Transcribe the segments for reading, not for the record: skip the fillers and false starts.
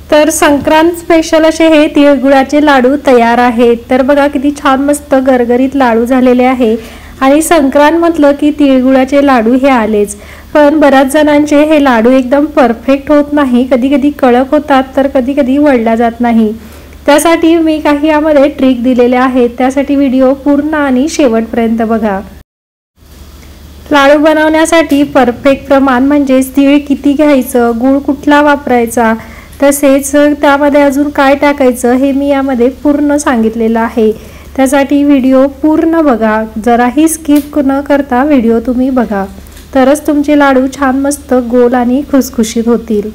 तर संक्रांत स्पेशल असे हे तिळगुळाचे लाडू तयार आहेत। तर बघा किती छान मस्त गरगरीत लाडू झालेले आहे। आणि संक्रांत म्हटलं की तिळगुळाचे लाडू हे आलेच, पण बऱ्याच जणांचे हे लाडू एकदम परफेक्ट होत नाही, कधी कधी कडक होतात तर कधी कधी वळला जात नाही। त्यासाठी मी काही यामध्ये ट्रिक दिलेले आहेत, त्यासाठी व्हिडिओ पूर्ण आणि शेवटपर्यंत बघा। लाडू बनवण्यासाठी परफेक्ट प्रमाण म्हणजे तीळ किती घ्यायचं, गूळ कुठला वापरायचा, तसेच त्यामध्ये अजून काय टाकायचं हे मी यामध्ये पूर्ण सांगितलेलं आहे। त्यासाठी व्हिडिओ पूर्ण बघा, जराही स्किप न करता व्हिडिओ तुम्ही बघा, तरच तुमचे लाडू छान मस्त गोल आणि खुसखुशीत होतील।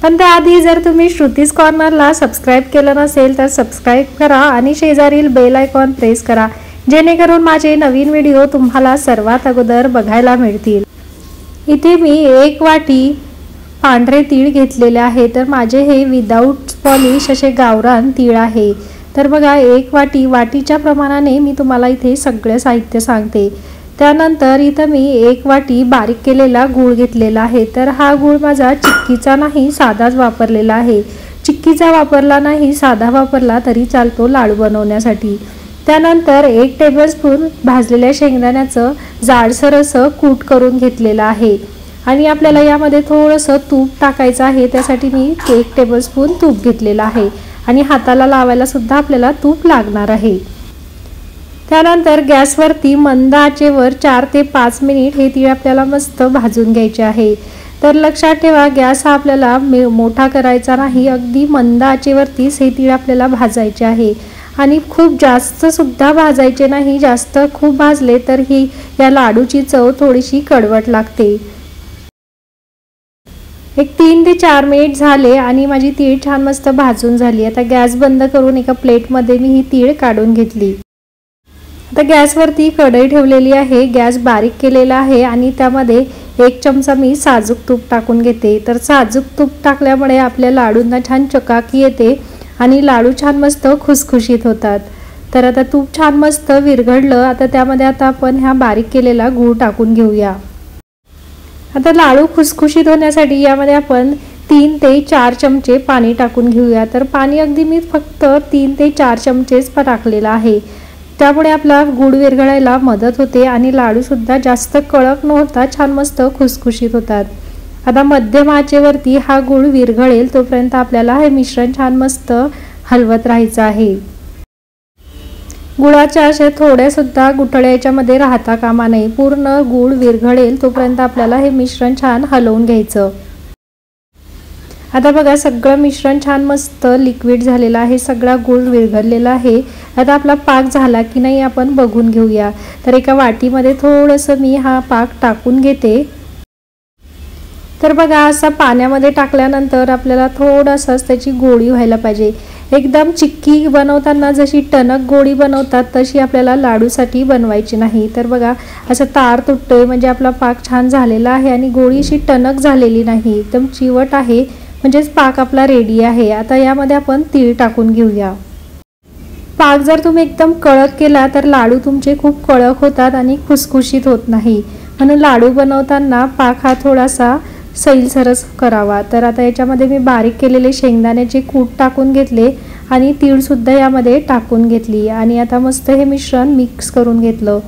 पण त्याआधी जर तुम्ही श्रुतीज कॉर्नरला सबस्क्राइब केलं नसेल तर सबस्क्राइब करा आणि शेजारील बेल आयकॉन प्रेस करा, जेणेकरून माझे नवीन व्हिडिओ तुम्हाला सर्वात अगोदर बघायला मिळतील। इथे मी 1 वाटी पांढरे तीळ घेतलेले आहे। तर माझे हे विदाउट पॉलिश असे गावरान तीळ आहे। तर बघा 1 वाटी, वाटीच्या प्रमाणाने मी तुम्हाला इथे सगळे साहित्य सांगते। त्यानंतर इथं मी 1 वाटी बारीक केलेला गूळ घेतलेला आहे। तर हा गूळ माझा चिक्कीचा नाही, साधाच वापरलेला आहे। चिक्कीचा वापरला नाही, साधा वापरला तरी चालतो लाडू बनवण्यासाठी। त्यानंतर 1 टेबलस्पून भाजलेल्या शेंगदाण्याचं जाडसर असं कूट करून घेतलेलं आहे। आणि आपल्याला यामध्ये थोडंसं तूप टाकायचं आहे, त्यासाठी मी 1 टेबलस्पून तूप घेतलेलं आहे आणि हाताला लावायला सुद्धा आपल्याला तूप लागणार आहे। त्यानंतर गॅसवरती मंद आचेवर 4 ते 5 मिनिट हे तीळ आपल्याला मस्त भाजून घ्यायचे आहे। तर लक्षात ठेवा, गॅस हा आपल्याला मोठा करायचा नाही, अगदी मंद आचेवरतीच हे तीळ आपल्याला भाजायचे आहे। आणि खूप जास्त सुद्धा भाजायचे नाही, जास्त खूप भाजले तर ही या लाडूची चव थोडीशी कडवट लागते। एक 3 ते 4 मिनिट झाले आणि माझी तीळ छान मस्त भाजून झाली। आता गॅस बंद करून एका प्लेटमध्ये मी ही तीळ काढून घेतली। आता गॅसवरती कढई ठेवलेली आहे, गॅस बारीक केलेला आहे आणि त्यामध्ये 1 चमचा मी साजूक तूप टाकून घेते। तर साजूक तूप टाकल्यामुळे आपल्या लाडूंना छान चकाकी येते आणि लाडू छान मस्त खुसखुशीत होतात। तर आता तूप छान मस्त विरघळलं, आता त्यामध्ये आपण ह्या बारीक केलेला गूळ टाकून घेऊया। आता लाडू खुसखुशीत होण्यासाठी यामध्ये आपण 3 ते 4 चमचे पाणी टाकून घेऊया। तर पाणी अगदी मी फक्त 3 ते 4 चमचेच टाकलेला आहे, त्यामुळे आपला गूळ विरघळायला मदत होते आणि लाडू सुद्धा जास्त कडक न होता छान मस्त खुसखुशीत होतात। आता मध्यम आचेवरती हा गूळ विरघळेल तोपर्यंत आपल्याला हे मिश्रण छान मस्त हलवत राहायचं आहे। गुळाच्या अशा थोड्या सुद्धा गुठळ्या याच्यामध्ये राहता कामा नये, पूर्ण गूळ विरघळेल तोपर्यंत आपल्याला हे मिश्रण छान हलवून घ्यायचं। आता बघा सगळं मिश्रण छान मस्त लिक्विड झालेलं आहे, सगळा गूळ विरघळलेला आहे। आता आपला पाक झाला की नाही आपण बघून घेऊया। तर एका वाटीमध्ये थोडंसं मी हा पाक टाकून घेते। तर बघा असा पाण्यामध्ये टाकल्यानंतर आपल्याला थोडंसंच त्याची गोळी व्हायला पाहिजे, एकदम चिक्की बनवताना जशी टणक गोळी बनवतात तशी आपल्याला लाडूसाठी बनवायची नाही। तर बघा असं तार तुटतोय म्हणजे आपला पाक छान झालेला आहे आणि गोळी अशी टणक झालेली नाही, एकदम चिवट आहे, म्हणजेच पाक आपला रेडी आहे। आता यामध्ये आपण तीळ टाकून घेऊया। पाक जर तुम्ही एकदम कडक केला तर लाडू तुमचे खूप कडक होतात आणि खुसखुशीत होत नाही, म्हणून लाडू बनवताना पाक हा थोडासा सैलसरच करावा। तर आता याच्यामध्ये मी बारीक केलेले शेंगदाण्याचे कूट टाकून घेतले आणि तीळ सुद्धा यामध्ये टाकून घेतली आणि आता मस्त हे मिश्रण मिक्स करून घेतलं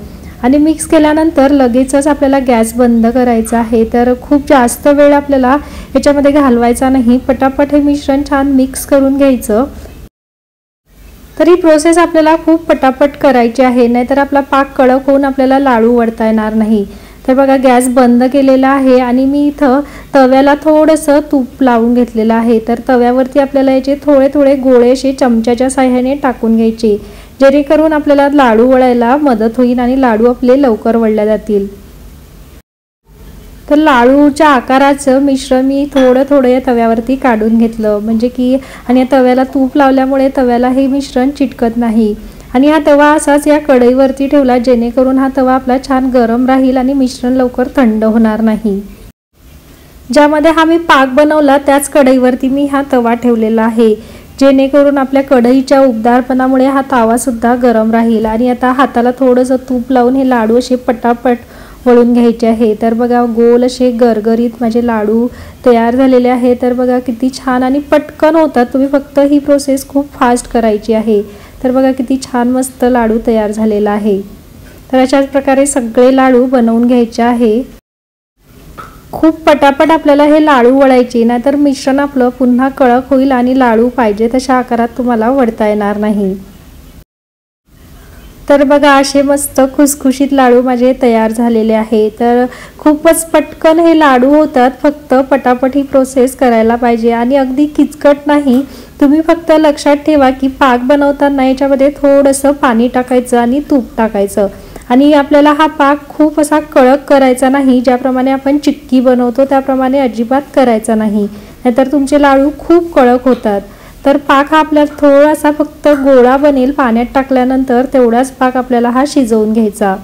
आणि मिक्स केल्यानंतर लगेचच आपल्याला गॅस बंद करायचा आहे। तर खूप जास्त वेळ आपल्याला याच्यामध्ये घालवायचा नाही, पटापट हे मिश्रण छान मिक्स करून घ्यायचं। तर ही प्रोसेस आपल्याला खूप पटापट करायची आहे, नाहीतर आपला पाक कडक होऊन आपल्याला लाडू वळता येणार नाही। तर बघा गॅस बंद केलेला आहे आणि मी इथं तव्याला थोडंसं तूप लावून घेतलेलं आहे। तर तव्यावरती आपल्याला याचे थोडे थोडे गोळे असे चमच्याच्या साहाय्याने टाकून घ्यायचे, जेणेकरून आपल्याला लाडू वळायला मदत होईल आणि लाडू आपले लवकर वळले जातील। तर लाडूच्या आकाराचं मिश्रण मी थोडं थोडं या तव्यावरती काढून घेतलं, म्हणजे की आणि या तव्याला तूप लावल्यामुळे तव्याला हे मिश्रण चिटकत नाही आणि हा तवा असाच या कढईवरती ठेवला, जेणेकरून हा तवा आपला छान गरम राहील आणि मिश्रण लवकर थंड होणार नाही। ज्यामध्ये हा मी पाक बनवला त्याच कढईवरती मी हा तवा ठेवलेला आहे, जेणेकरून आपल्या कढईच्या उबदारपणामुळे हा तवा सुद्धा गरम राहील। आणि आता हाताला थोडंसं तूप लावून हे लाडू असे पटापट वळून घ्यायचे आहे। तर बघा गोल असे गरगरीत माझे लाडू तयार झालेले आहे। तर बघा किती छान आणि पटकन होतात, तुम्ही फक्त ही प्रोसेस खूप फास्ट करायची आहे। तर बघा किती छान मस्त लाडू तयार झालेला आहे। तर अशाच प्रकारे सगळे लाडू बनवून घ्यायचे आहे। खूप पटापट आपल्याला हे लाडू वळायचे, नाहीतर मिश्रण आपलं पुन्हा कडक होईल आणि लाडू पाहिजे तशा आकारात तुम्हाला वळता येणार नाही। तर बघा असे मस्त खुसखुशीत लाडू माझे तयार झालेले आहे। तर खूपच पटकन हे लाडू होतात, फक्त पटापट ही प्रोसेस करायला पाहिजे आणि अगदी किचकट नाही। तुम्ही फक्त लक्षात ठेवा की पाक बनवताना याच्यामध्ये थोडंसं पाणी टाकायचं आणि तूप टाकायचं आणि आपल्याला हा पाक खूप असा कडक करायचा नाही, ज्याप्रमाणे आपण चिक्की बनवतो त्याप्रमाणे अजिबात करायचा नाही, नाहीतर तुमचे लाडू खूप कडक होतात। तर पाक हा आपल्याला थोडासा फक्त गोळा बनेल पाण्यात टाकल्यानंतर, तेवढाच पाक आपल्याला हा शिजवून घ्यायचा।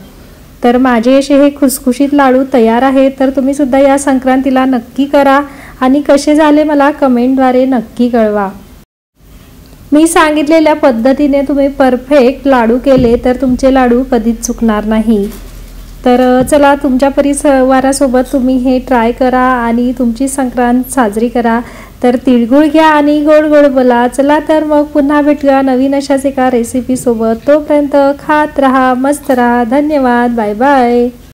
तर माझे असे हे खुसखुशीत लाडू तयार आहेत। तर तुम्ही सुद्धा या संक्रांतीला नक्की करा आणि कसे झाले मला कमेंटद्वारे नक्की कळवा। मी सांगितलेल्या पद्धतीने तुम्ही परफेक्ट लाडू केले तर तुमचे लाडू कधीच चुकणार नाही। तर चला तुमच्या परिवारासोबत तुम्ही हे ट्राय करा आणि तुमची संक्रांत साजरी करा। तर तिळगुळ घ्या आणि गोड गोड बोला। चला तर मग पुन्हा भेटूया नवीन अशाच एका रेसिपी सोबत। तोपर्यंत खात रहा, मस्त रहा। धन्यवाद, बाय बाय।